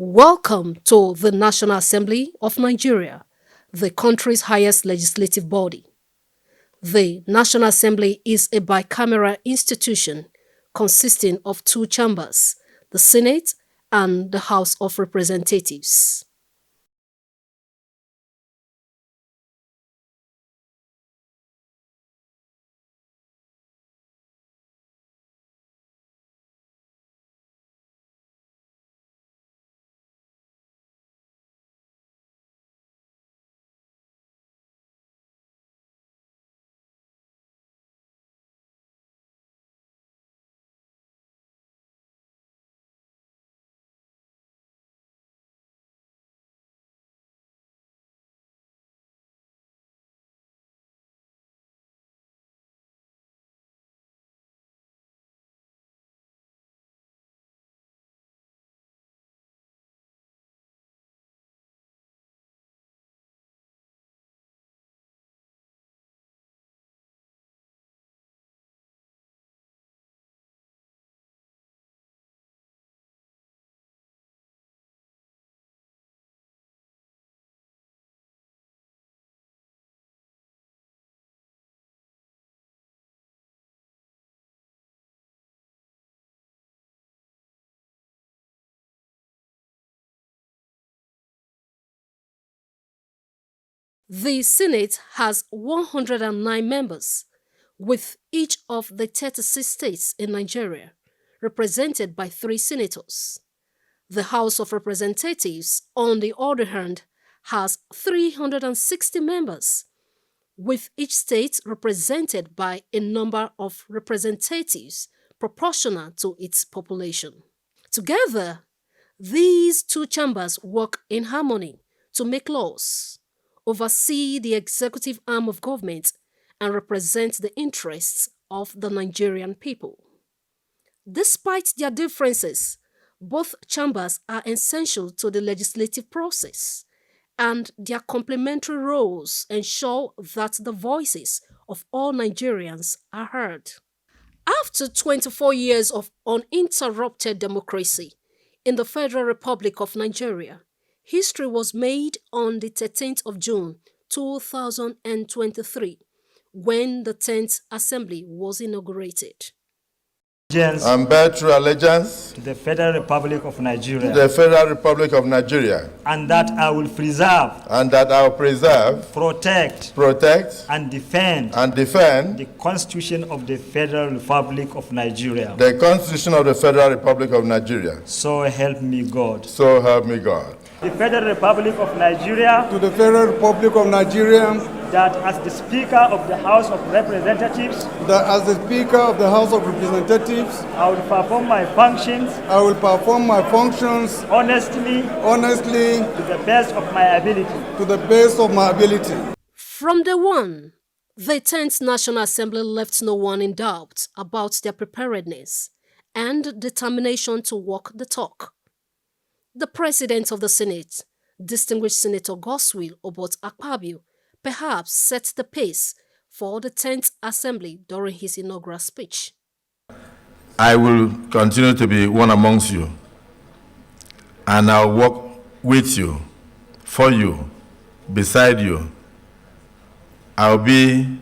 Welcome to the National Assembly of Nigeria, the country's highest legislative body. The National Assembly is a bicameral institution consisting of two chambers, the Senate and the House of Representatives. The Senate has 109 members, with each of the 36 states in Nigeria represented by 3 senators. The House of Representatives, on the other hand, has 360 members, with each state represented by a number of representatives proportional to its population. Together, these two chambers work in harmony to make laws, oversee the executive arm of government, and represent the interests of the Nigerian people. Despite their differences, both chambers are essential to the legislative process, and their complementary roles ensure that the voices of all Nigerians are heard. After 24 years of uninterrupted democracy in the Federal Republic of Nigeria, history was made on the 13th of June 2023 when the 10th Assembly was inaugurated. And bear true allegiance to the Federal Republic of Nigeria. to the Federal Republic of Nigeria. And that I will preserve, And that I will preserve, protect, protect, and defend the Constitution of the Federal Republic of Nigeria. the Constitution of the Federal Republic of Nigeria. So help me God. So help me God. The Federal Republic of Nigeria, to the Federal Republic of Nigeria, that as the Speaker of the House of Representatives, that as the Speaker of the House of Representatives, I will perform my functions I will perform my functions honestly, honestly, to the best of my ability. to the best of my ability. From day one, the 10th National Assembly left no one in doubt about their preparedness and determination to walk the talk. The President of the Senate, distinguished Senator Godswill Obot Akpabio, perhaps set the pace for the 10th Assembly during his inaugural speech. I will continue to be one amongst you, and I'll work with you, for you, beside you. I'll be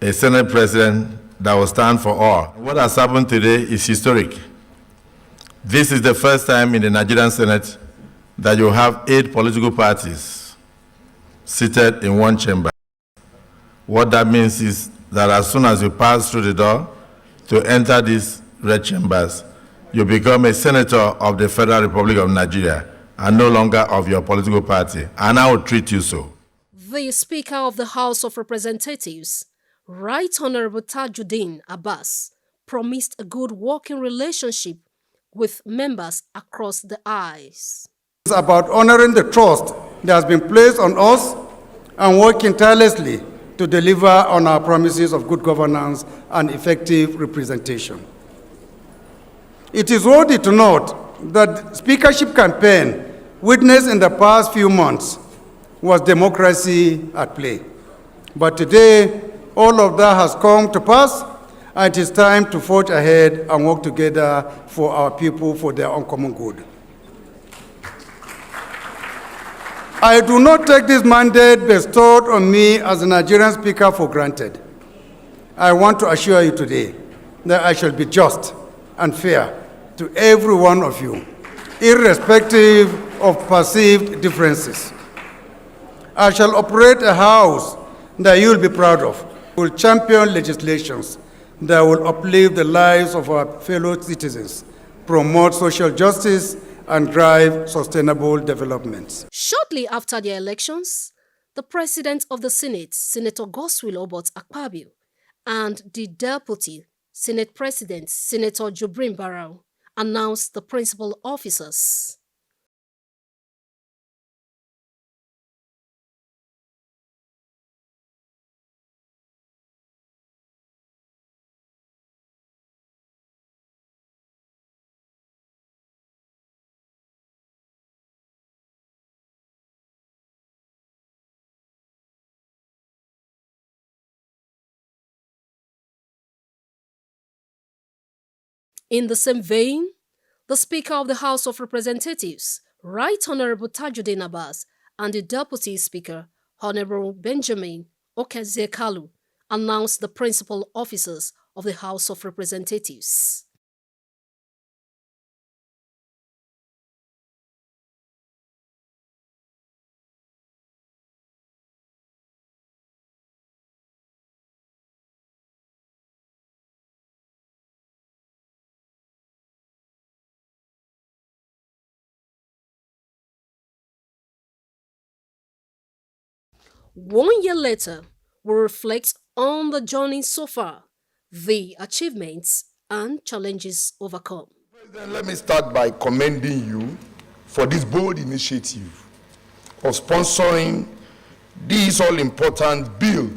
a Senate President that will stand for all. What has happened today is historic. This is the first time in the Nigerian Senate that you have 8 political parties seated in one chamber. What that means is that as soon as you pass through the door to enter these red chambers, you become a senator of the Federal Republic of Nigeria and no longer of your political party, and I will treat you so. The Speaker of the House of Representatives, Right Honorable Tajuddin Abbas, promised a good working relationship with members across the aisles. It's about honoring the trust that has been placed on us and working tirelessly to deliver on our promises of good governance and effective representation. It is worthy to note that the speakership campaign witnessed in the past few months was democracy at play. But today, all of that has come to pass, and it is time to forge ahead and work together for our people, for their uncommon good. I do not take this mandate bestowed on me as the Nigerian Speaker for granted. I want to assure you today that I shall be just and fair to every one of you, irrespective of perceived differences. I shall operate a house that you will be proud of. We will champion legislations that will uplift the lives of our fellow citizens, promote social justice, and drive sustainable development. Shortly after the elections, the President of the Senate, Senator Godswill Obot Akpabio, and the Deputy Senate President, Senator Jubrin Barau, announced the principal officers. In the same vein, the Speaker of the House of Representatives, Right Honorable Tajuddin Abbas, and the Deputy Speaker, Honorable Benjamin Okezie-Kalu, announced the principal officers of the House of Representatives. One year later, we reflect on the journey so far, the achievements and challenges overcome. President, let me start by commending you for this bold initiative of sponsoring this all-important bill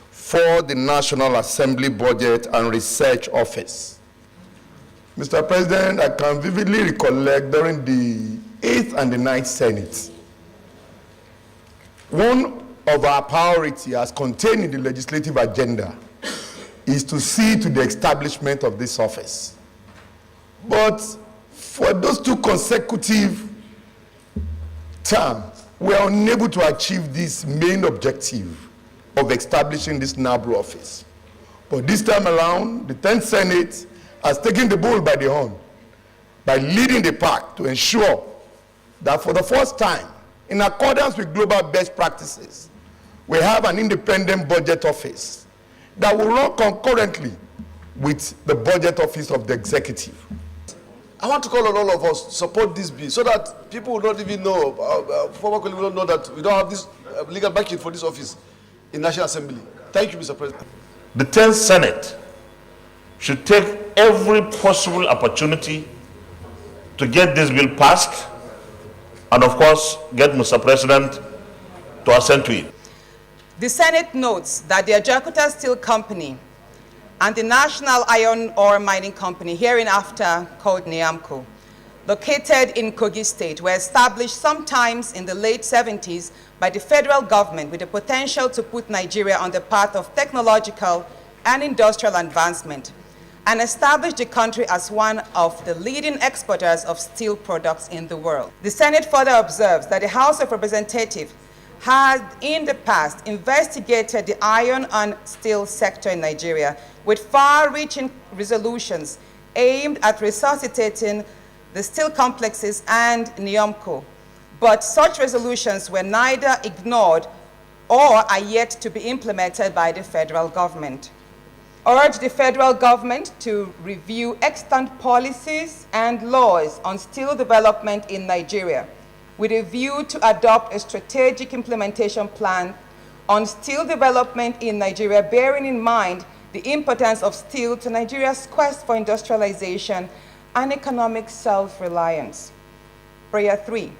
for the National Assembly Budget and Research Office. Mr. President, I can vividly recollect during the 8th and the 9th Senate, one of our priorities as contained in the legislative agenda is to see to the establishment of this office. But for those 2 consecutive terms, we are unable to achieve this main objective of establishing this noble office. But this time around, the 10th Senate has taken the bull by the horn by leading the pack to ensure that for the first time, in accordance with global best practices, we have an independent budget office that will run concurrently with the budget office of the executive. I want to call on all of us to support this bill so that people will not even know, former colleagues will not know that we don't have this legal backing for this office in National Assembly. Thank you, Mr. President. The 10th Senate should take every possible opportunity to get this bill passed and, of course, get Mr. President to assent to it. The Senate notes that the Ajaokuta Steel Company and the National Iron Ore Mining Company, hereinafter called NIAMCO, located in Kogi State, were established sometimes in the late 70s by the federal government with the potential to put Nigeria on the path of technological and industrial advancement and establish the country as one of the leading exporters of steel products in the world. The Senate further observes that the House of Representatives had in the past investigated the iron and steel sector in Nigeria with far-reaching resolutions aimed at resuscitating the steel complexes and NIAMCO. But such resolutions were neither ignored or are yet to be implemented by the federal government. Urge the federal government to review extant policies and laws on steel development in Nigeria with a view to adopt a strategic implementation plan on steel development in Nigeria, bearing in mind the importance of steel to Nigeria's quest for industrialization and economic self-reliance. Prayer 3.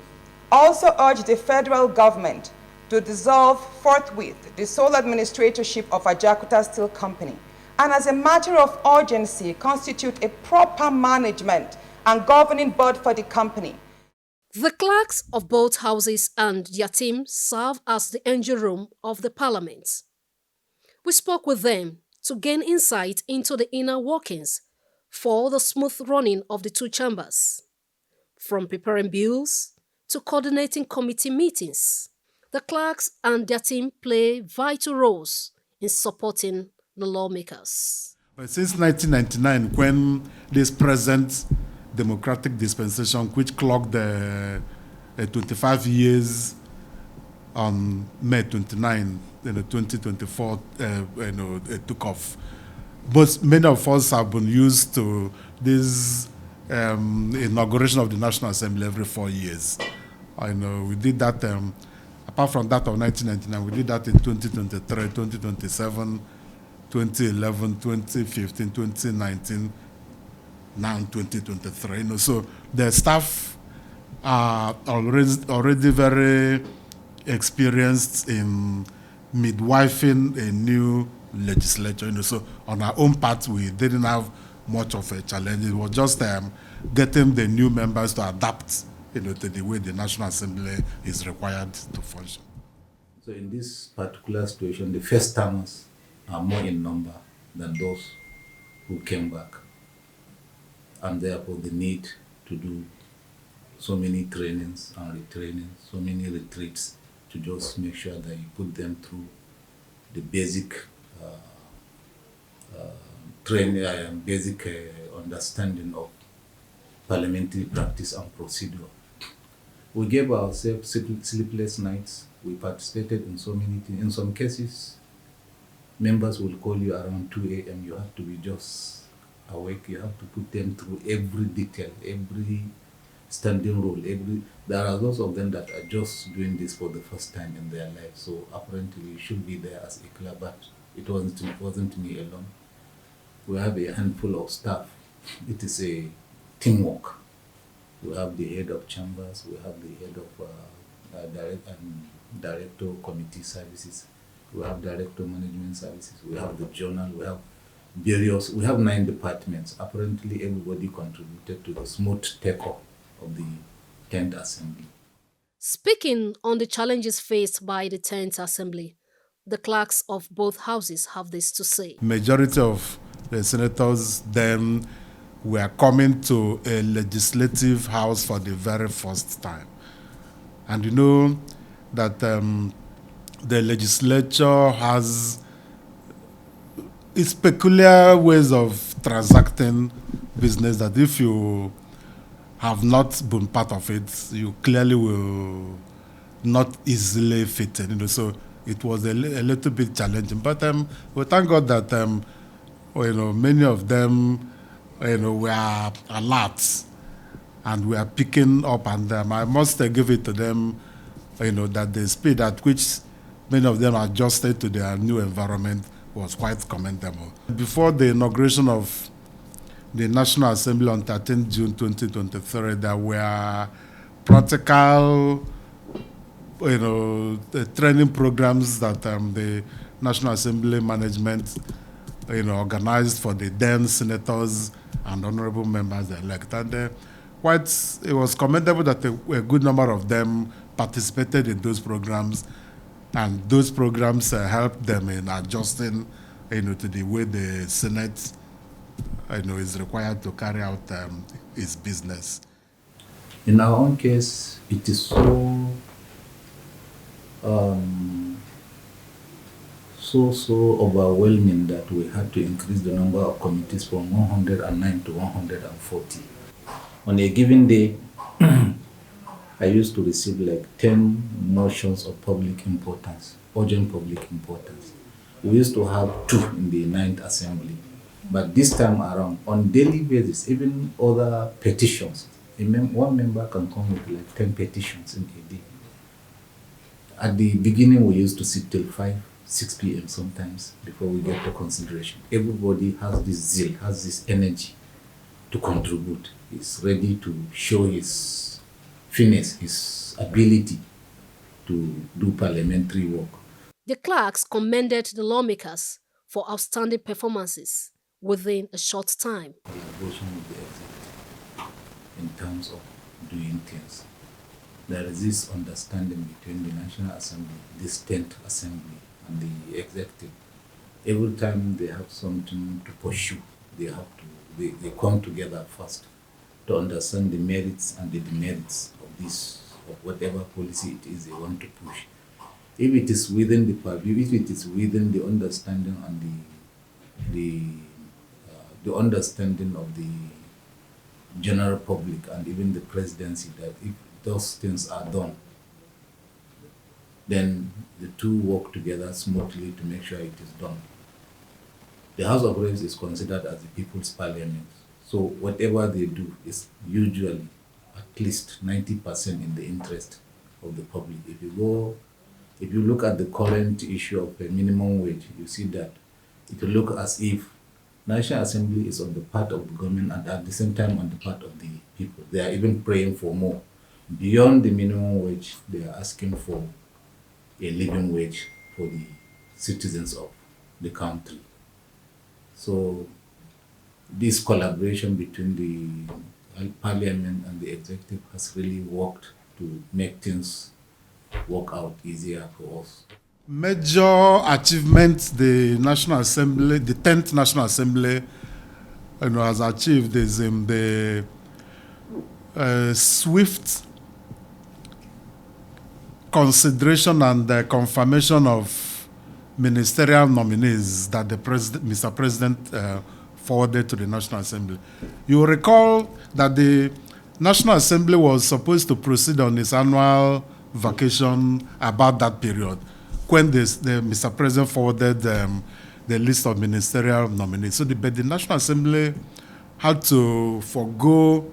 Also urge the federal government to dissolve forthwith the sole administratorship of Ajaokuta Steel Company and as a matter of urgency constitute a proper management and governing board for the company. The clerks of both houses and their team serve as the engine room of the parliament. We spoke with them to gain insight into the inner workings for the smooth running of the 2 chambers, from preparing bills to coordinating committee meetings. The clerks and their team play vital roles in supporting the lawmakers. But since 1999, when this present democratic dispensation, which clocked 25 years on May 29, 2024, took off. But many of us have been used to this inauguration of the National Assembly every 4 years. I know we did that, apart from that of 1999, we did that in 2023, 2027, 2011, 2015, 2019, now 2023. So the staff are already very experienced in midwifing a new legislature. So on our own part, we didn't have much of a challenge. It was just getting the new members to adapt, to the way the National Assembly is required to function. So in this particular situation, the first-timers are more in number than those who came back, and therefore the need to do so many trainings and retrainings, so many retreats to just make sure that you put them through the basic training and basic understanding of parliamentary practice and procedure. We gave ourselves sleepless nights. We participated in so many things. In some cases, members will call you around 2 a.m. You have to be just awake. You have to put them through every detail, every standing rule. There are those of them that are just doing this for the first time in their life. So apparently you should be there as a club, but it wasn't me alone. We have a handful of staff. It is a teamwork. We have the head of chambers, we have the head of director committee services, we have director management services, we have the journal, we have 9 departments. Apparently everybody contributed to the smooth take-off of the 10th Assembly. Speaking on the challenges faced by the 10th Assembly, the clerks of both houses have this to say. Majority of the senators then were coming to a legislative house for the very first time. And you know that the legislature has its peculiar ways of transacting business that if you have not been part of it, you clearly will not easily fit in. So it was a little bit challenging. But we thank God that many of them we are alert and we are picking up on them. I must give it to them, that the speed at which many of them adjusted to their new environment was quite commendable. Before the inauguration of the National Assembly on 13 June 2023, there were practical, the training programs that the National Assembly management organized for the then senators and honorable members elect. And it was commendable that a good number of them participated in those programs, and those programs helped them in adjusting to the way the Senate is required to carry out its business. In our own case, it is so overwhelming that we had to increase the number of committees from 109 to 140. On a given day, I used to receive like 10 motions of public importance, urgent public importance. We used to have 2 in the 9th Assembly. But this time around, on daily basis, even other petitions, one member can come with like 10 petitions in a day. At the beginning, we used to sit till 6 p.m. sometimes before we get to consideration. Everybody has this zeal, has this energy to contribute. He's ready to show his finesse, his ability to do parliamentary work. The clerks commended the lawmakers for outstanding performances within a short time. The evolution of the executive in terms of doing things. There is this understanding between the National Assembly, this 10th Assembly, and the executive. Every time they have something to pursue, they come together first to understand the merits and the demerits of this of whatever policy it is they want to push. If it is within the purview, if it is within the understanding and the understanding of the general public and even the presidency, that if those things are done, then the two work together smoothly to make sure it is done. The House of Reps is considered as the people's parliament. So whatever they do is usually at least 90% in the interest of the public. If you look at the current issue of the minimum wage, you see that it will look as if National Assembly is on the part of the government and at the same time on the part of the people. They are even praying for more. Beyond the minimum wage, they are asking for a living wage for the citizens of the country. So this collaboration between the parliament and the executive has really worked to make things work out easier for us. Major achievements the National Assembly, the 10th National Assembly, has achieved is the swift consideration and the confirmation of ministerial nominees that the Mr. President forwarded to the National Assembly. You will recall that the National Assembly was supposed to proceed on its annual vacation about that period when the Mr. President forwarded the list of ministerial nominees. So but the National Assembly had to forego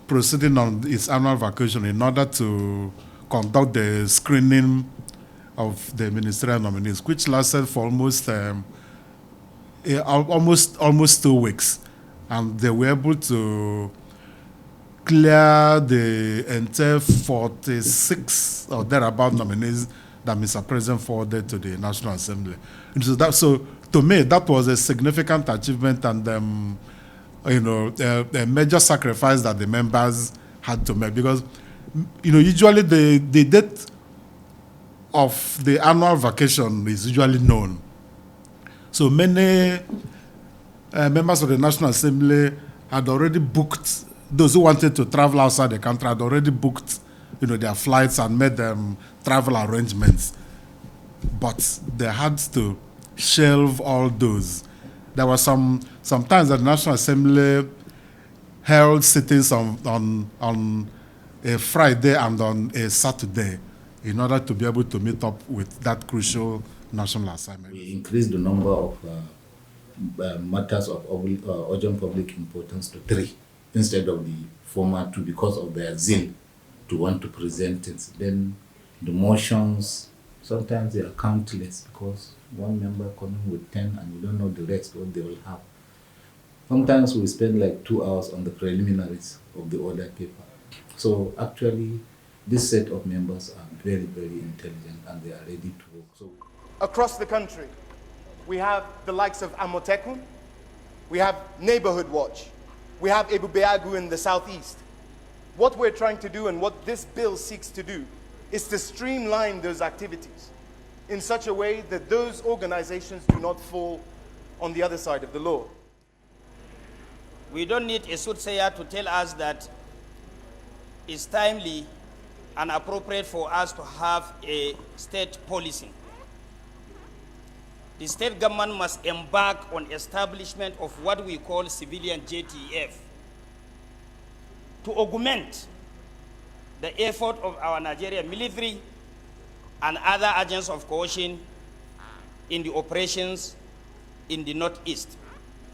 proceeding on its annual vacation in order to conduct the screening of the ministerial nominees, which lasted for almost 2 weeks, and they were able to clear the entire 46 or thereabout nominees that Mr. President forwarded to the National Assembly. And so to me, that was a significant achievement and a major sacrifice that the members had to make, because usually the date of the annual vacation is usually known. So many members of the National Assembly had already booked, those who wanted to travel outside the country had already booked their flights and made them travel arrangements. But they had to shelve all those. There were some times that the National Assembly held sittings on a Friday and on a Saturday in order to be able to meet up with that crucial national assignment. We increased the number of matters of urgent public importance to 3 instead of the former 2 because of their zeal to want to present it. Then the motions, sometimes they are countless because one member coming with 10 and you don't know the rest what they will have. Sometimes we spend like 2 hours on the preliminaries of the order paper. So actually, this set of members are very, very intelligent and they are ready to work. So across the country, we have the likes of Amotekun, we have Neighborhood Watch, we have Ebu Beagu in the southeast. What we're trying to do and what this bill seeks to do is to streamline those activities in such a way that those organizations do not fall on the other side of the law. We don't need a soothsayer to tell us that it's timely and appropriate for us to have a state policing. The state government must embark on establishment of what we call civilian JTF to augment the effort of our Nigerian military and other agents of coercion in the operations in the Northeast.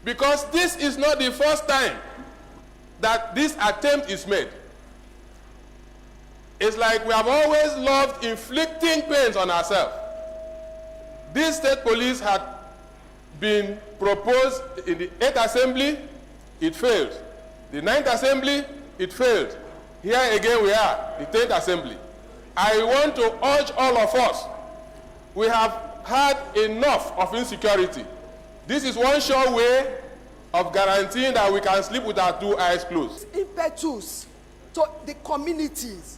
Because this is not the first time that this attempt is made. It's like we have always loved inflicting pains on ourselves. This state police had been proposed in the 8th Assembly, it failed. The 9th Assembly, it failed. Here again we are, the 10th Assembly. I want to urge all of us, we have had enough of insecurity. This is one sure way of guaranteeing that we can sleep with our 2 eyes closed. Impetus to the communities.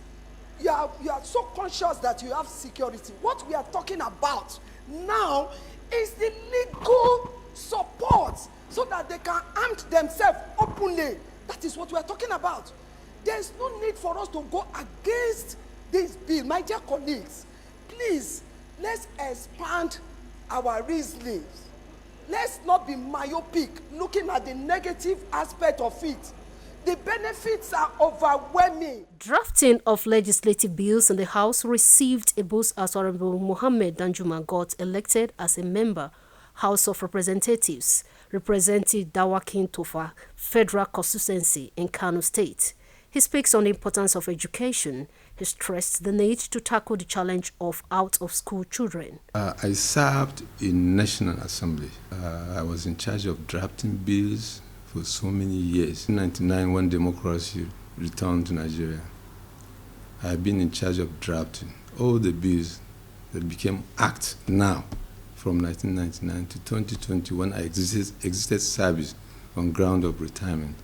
You are so conscious that you have security. What we are talking about now is the legal support so that they can arm themselves openly. That is what we are talking about. There is no need for us to go against this bill. My dear colleagues, please, let's expand our reasonings. Let's not be myopic, looking at the negative aspect of it. The benefits are overwhelming. Drafting of legislative bills in the House received a boost as Honorable Mohammed Danjuma got elected as a member House of Representatives, representing Dawakin Tofa Federal Constituency in Kano State. He speaks on the importance of education. He stressed the need to tackle the challenge of out-of-school children. I served in National Assembly. I was in charge of drafting bills for so many years. In 1999, when democracy returned to Nigeria, I have been in charge of drafting all the bills that became act now from 1999 to 2020 when I exited service on ground of retirement.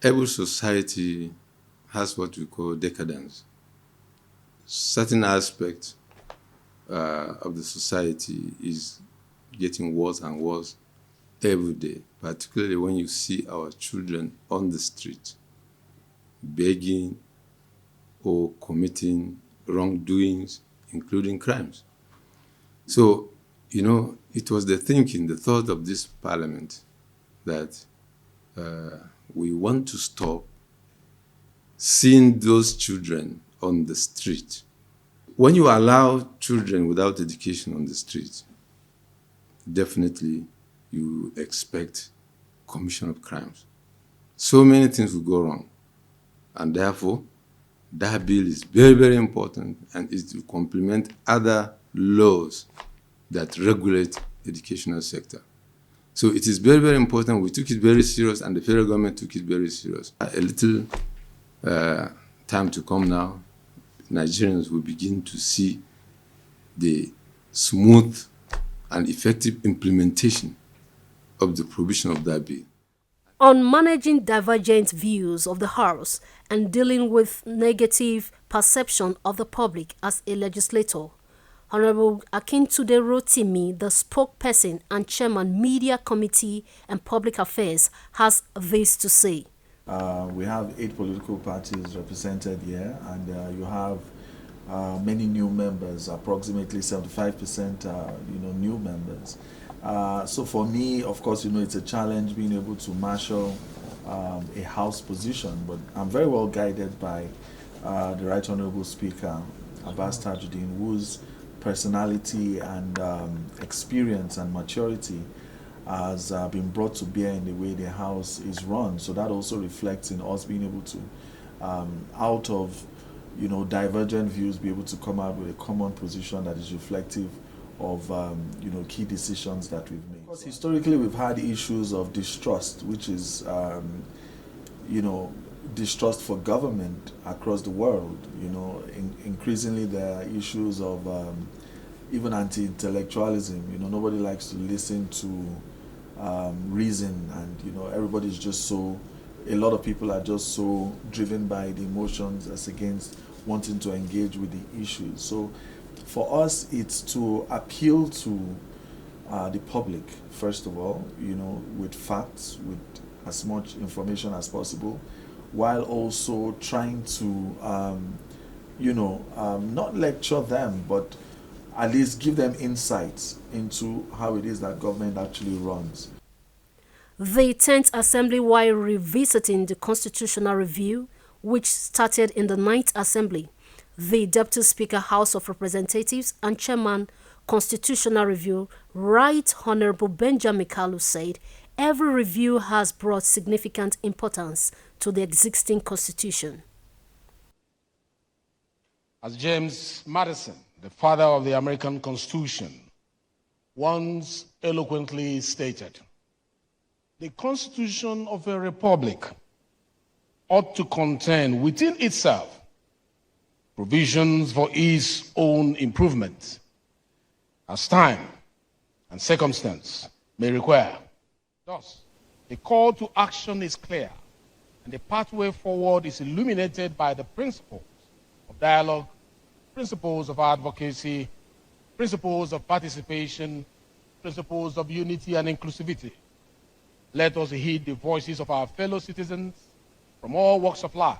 Every society has what we call decadence. Certain aspects of the society is getting worse and worse every day, particularly when you see our children on the street begging or committing wrongdoings, including crimes. So, it was the thought of this parliament that we want to stop seeing those children on the street. When you allow children without education on the street, definitely you expect commission of crimes. So many things will go wrong. And therefore, that bill is very, very important, and it will complement other laws that regulate the educational sector. So it is very, very important. We took it very serious, and the federal government took it very serious. A little time to come now, Nigerians will begin to see the smooth and effective implementation of the provision of that bill. On managing divergent views of the House and dealing with negative perception of the public as a legislator, Honorable Akintunde Rotimi, the spokesperson and chairman Media Committee and Public Affairs, has this to say. We have 8 political parties represented here, and you have many new members, approximately 75% new members. So for me, of course, it's a challenge being able to marshal a House position, but I'm very well guided by the Right Honorable Speaker, Abbas Tajuddin, whose personality and experience and maturity has been brought to bear in the way the House is run. So that also reflects in us being able to, out of divergent views, be able to come out with a common position that is reflective of key decisions that we've made. Because historically, we've had issues of distrust, which is distrust for government across the world. Increasingly there are issues of even anti-intellectualism. Nobody likes to listen to reason, and everybody's just so. A lot of people are just so driven by the emotions as against wanting to engage with the issues. So, for us, it's to appeal to the public first of all. With facts, with as much information as possible, while also trying to, not lecture them, but at least give them insights into how it is that government actually runs. The 10th Assembly, while revisiting the constitutional review, which started in the 9th Assembly, the Deputy Speaker, House of Representatives and Chairman, Constitutional Review, Right Honorable Benjamin Kalu, said every review has brought significant importance to the existing constitution. As James Madison, the father of the American Constitution, once eloquently stated, the Constitution of a republic ought to contain within itself provisions for its own improvement, as time and circumstance may require. Thus, the call to action is clear, and the pathway forward is illuminated by the principles of dialogue, principles of advocacy, principles of participation, principles of unity and inclusivity. Let us heed the voices of our fellow citizens from all walks of life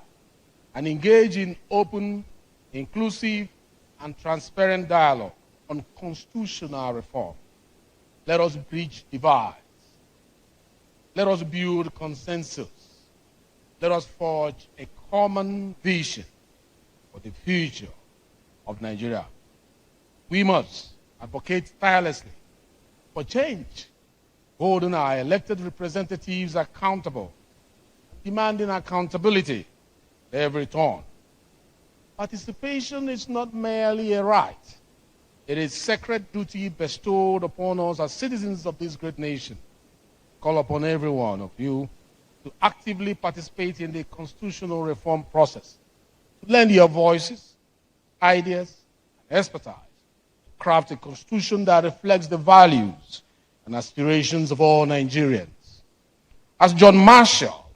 and engage in open, inclusive, and transparent dialogue on constitutional reform. Let us bridge divides. Let us build consensus. Let us forge a common vision for the future of Nigeria. We must advocate tirelessly for change, holding our elected representatives accountable, demanding accountability at every turn. Participation is not merely a right. It is sacred duty bestowed upon us as citizens of this great nation. Call upon every one of you to actively participate in the constitutional reform process, to lend your voices, ideas, and expertise, to craft a constitution that reflects the values and aspirations of all Nigerians. As John Marshall,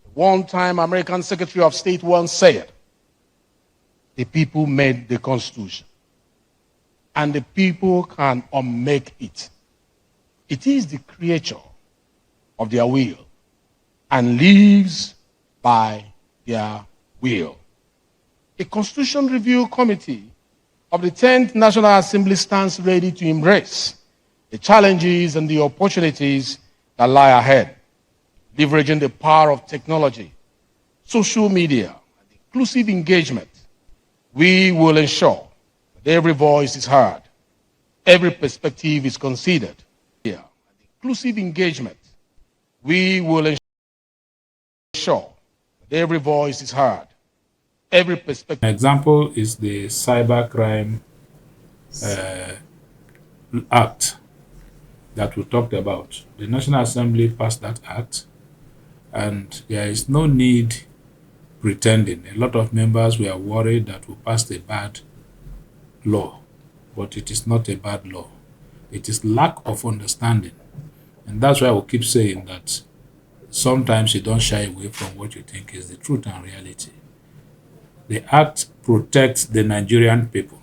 the one-time American Secretary of State, once said, the people made the Constitution, and the people can unmake it. It is the creature of their will and lives by their will. A Constitution Review Committee of the 10th National Assembly stands ready to embrace the challenges and the opportunities that lie ahead, leveraging the power of technology, social media, and inclusive engagement. We will ensure that every voice is heard, every perspective is considered. Yeah, and inclusive engagement. We will ensure that every voice is heard, every perspective. An example is the Cybercrime Act that we talked about. The National Assembly passed that act, and there is no need pretending. A lot of members were worried that we passed a bad law, but it is not a bad law. It is lack of understanding. And that's why we keep saying that sometimes you don't shy away from what you think is the truth and reality. The act protects the Nigerian people.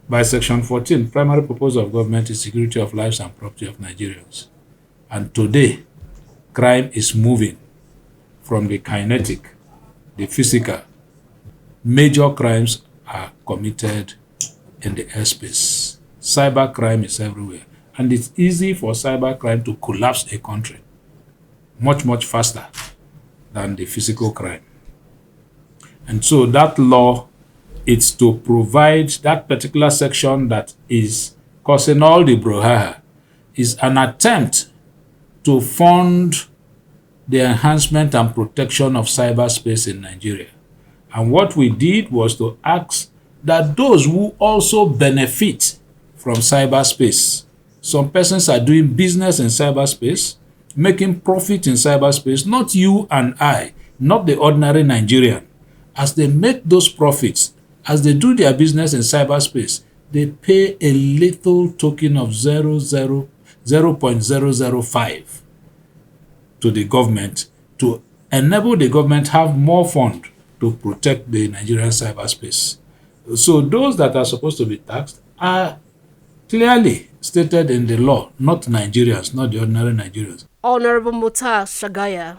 By Section 14, primary purpose of government is security of lives and property of Nigerians. And today, crime is moving from the kinetic, the physical. Major crimes are committed in the airspace. Cybercrime is everywhere. And it's easy for cybercrime to collapse a country much, much faster than the physical crime. And so that law, it's to provide that particular section that is causing all the brouhaha, is an attempt to fund the enhancement and protection of cyberspace in Nigeria. And what we did was to ask that those who also benefit from cyberspace, some persons are doing business in cyberspace, making profit in cyberspace, not you and I, not the ordinary Nigerian. As they make those profits, as they do their business in cyberspace, they pay a little token of 0.005 to the government to enable the government have more fund to protect the Nigerian cyberspace. So those that are supposed to be taxed are clearly stated in the law, not Nigerians, not the ordinary Nigerians. Honorable Mutar Shagaya,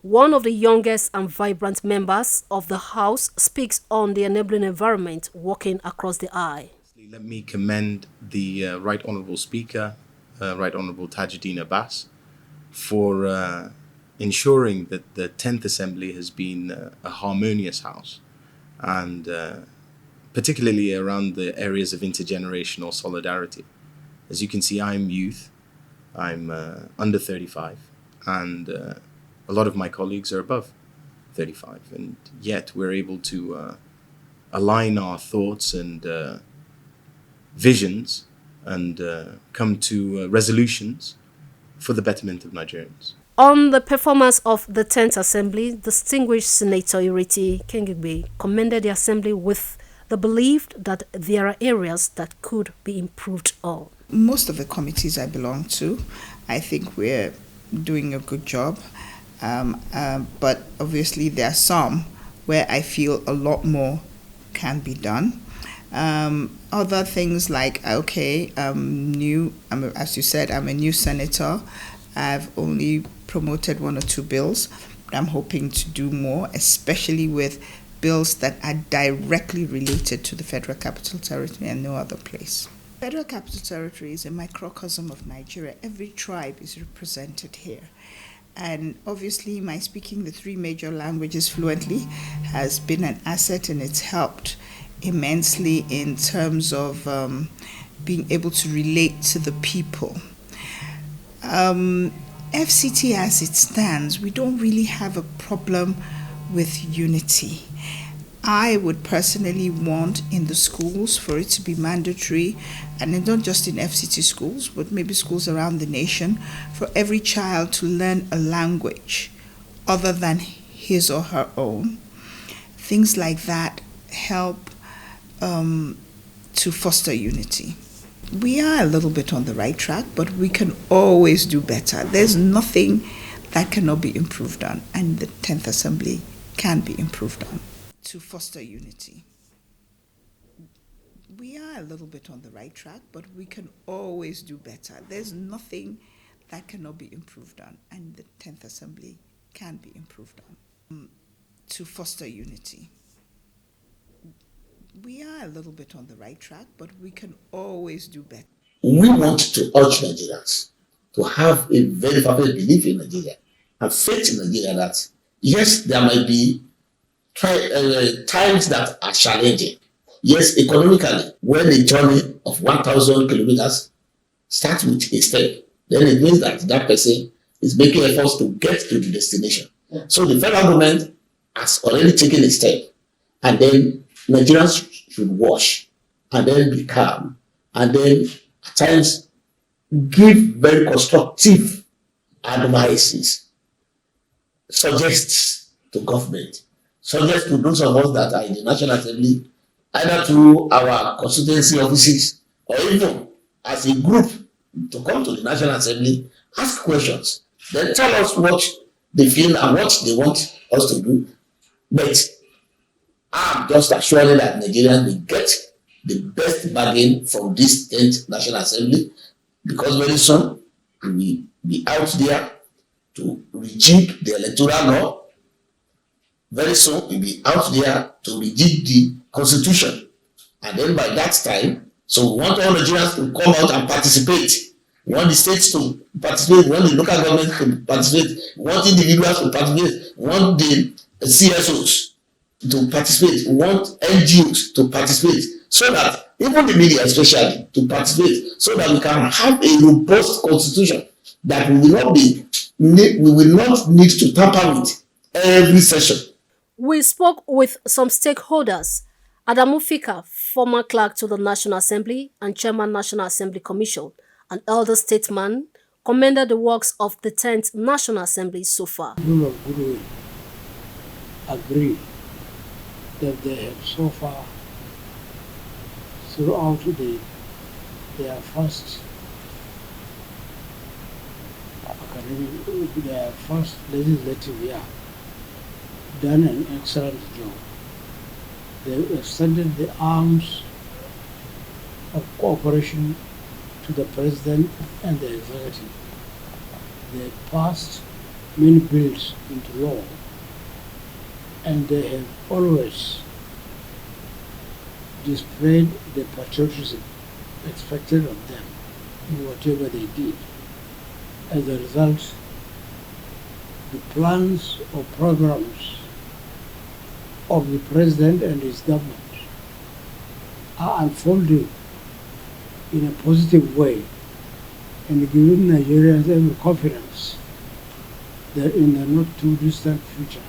one of the youngest and vibrant members of the House, speaks on the enabling environment working across the aisle. Let me commend the Right Honourable Speaker, Right Honourable Tajuddin Abbas, for ensuring that the 10th Assembly has been a harmonious House, and particularly around the areas of intergenerational solidarity. As you can see, I'm youth, I'm under 35, and a lot of my colleagues are above 35, and yet we're able to align our thoughts and visions and come to resolutions for the betterment of Nigerians. On the performance of the 10th Assembly, distinguished Senator Ireti Kengigbe commended the Assembly with the belief that there are areas that could be improved on. Most of the committees I belong to, I think we're doing a good job. But obviously there are some where I feel a lot more can be done. Other things like, okay, as you said, I'm a new senator. I've only promoted 1 or 2 bills, I'm hoping to do more, especially with bills that are directly related to the Federal Capital Territory and no other place. Federal Capital Territory is a microcosm of Nigeria. Every tribe is represented here. And obviously, my speaking the 3 major languages fluently has been an asset, and it's helped immensely in terms of being able to relate to the people. FCT as it stands, we don't really have a problem with unity. I would personally want in the schools for it to be mandatory, and not just in FCT schools, but maybe schools around the nation, for every child to learn a language other than his or her own. Things like that help to foster unity. We are a little bit on the right track, but we can always do better. There's nothing that cannot be improved on, and the 10th Assembly can be improved on to foster unity. We are a little bit on the right track, but we can always do better. There's nothing that cannot be improved on, and the 10th Assembly can be improved on to foster unity. We are a little bit on the right track, but we can always do better. We want to urge Nigerians to have a very fervent belief in Nigeria and faith in Nigeria that, yes, there might be times that are challenging. Yes, economically, when a journey of 1,000 kilometers starts with a step, then it means that that person is making efforts to get to the destination. So the federal government has already taken a step, and then Nigerians should watch and then be calm, and then at times give very constructive advices, suggests to government, suggests to those of us that are in the National Assembly, either through our constituency offices or even as a group, to come to the National Assembly, ask questions, then tell us what they feel and what they want us to do. But I'm just assuring that Nigerians will get the best bargain from this 10th National Assembly, because very soon we will be out there to rejig the electoral law. Very soon we'll be out there to rejig the constitution. And then by that time, so we want all Nigerians to come out and participate. We want the states to participate, we want the local government to participate, we want individuals to participate, we want the CSOs to participate, we want NGOs to participate, so that even the media especially to participate, so that we can have a robust constitution that we will not need to tamper with every session. We spoke with some stakeholders. Adamu Fika, former clerk to the National Assembly and Chairman National Assembly Commission, an elder statesman, commended the works of the 10th National Assembly so far. People of goodwill agree that they have so far, throughout their first legislative year, done an excellent job. They extended the arms of cooperation to the President and the Executive. They passed many bills into law, and they have always displayed the patriotism expected of them in whatever they did. As a result, the plans or programs of the President and his government are unfolding in a positive way and giving Nigerians every confidence that in the not too distant future,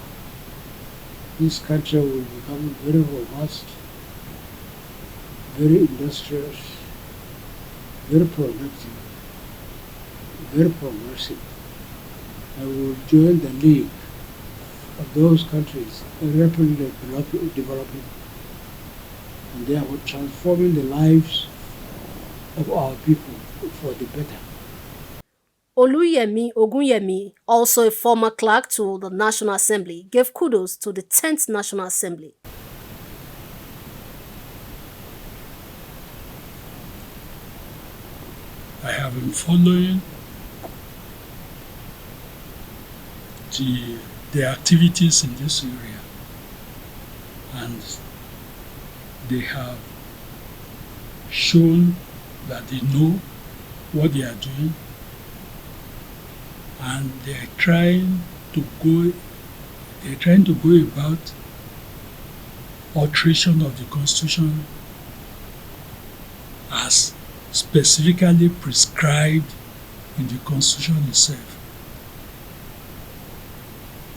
this country will become very robust, very industrious, very productive, very progressive, and will join the league of those countries rapidly developing and therefore transforming the lives of our people for the better. Oluyemi Ogunyemi, also a former clerk to the National Assembly, gave kudos to the 10th National Assembly. I have been following the their activities in this area, and they have shown that they know what they are doing, and they are trying to go about alteration of the Constitution as specifically prescribed in the Constitution itself,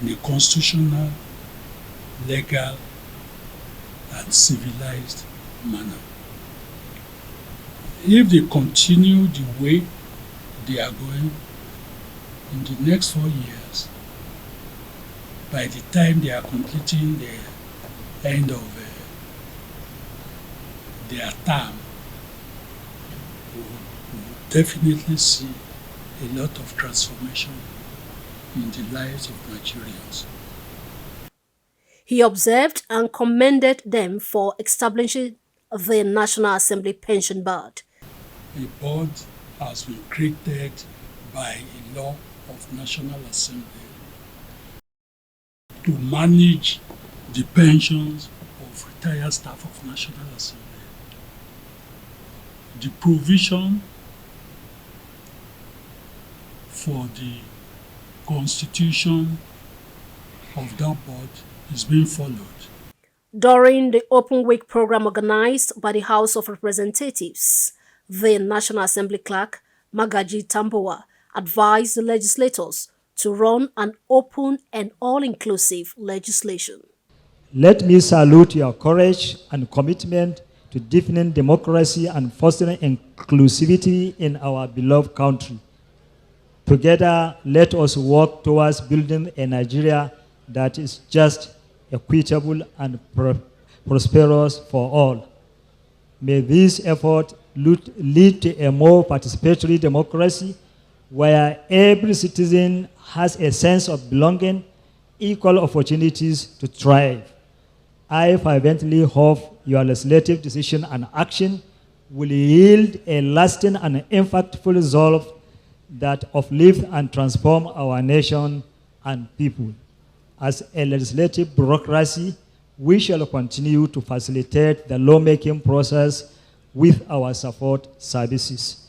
in a constitutional, legal, and civilized manner. If they continue the way they are going, in the next 4 years, by the time they are completing the end of their term, we will definitely see a lot of transformation in the lives of Nigerians. He observed and commended them for establishing the National Assembly Pension Board. A board has been created by a law of National Assembly to manage the pensions of retired staff of National Assembly. The provision for the constitution of that board is being followed. During the Open Week program organized by the House of Representatives, the National Assembly Clerk, Magaji Tambuwa, advised the legislators to run an open and all-inclusive legislation. Let me salute your courage and commitment to deepening democracy and fostering inclusivity in our beloved country. Together, let us work towards building a Nigeria that is just, equitable, and prosperous for all. May this effort lead to a more participatory democracy where every citizen has a sense of belonging, equal opportunities to thrive. I fervently hope your legislative decision and action will yield a lasting and impactful result that uplift and transform our nation and people. As a legislative bureaucracy, we shall continue to facilitate the lawmaking process with our support services.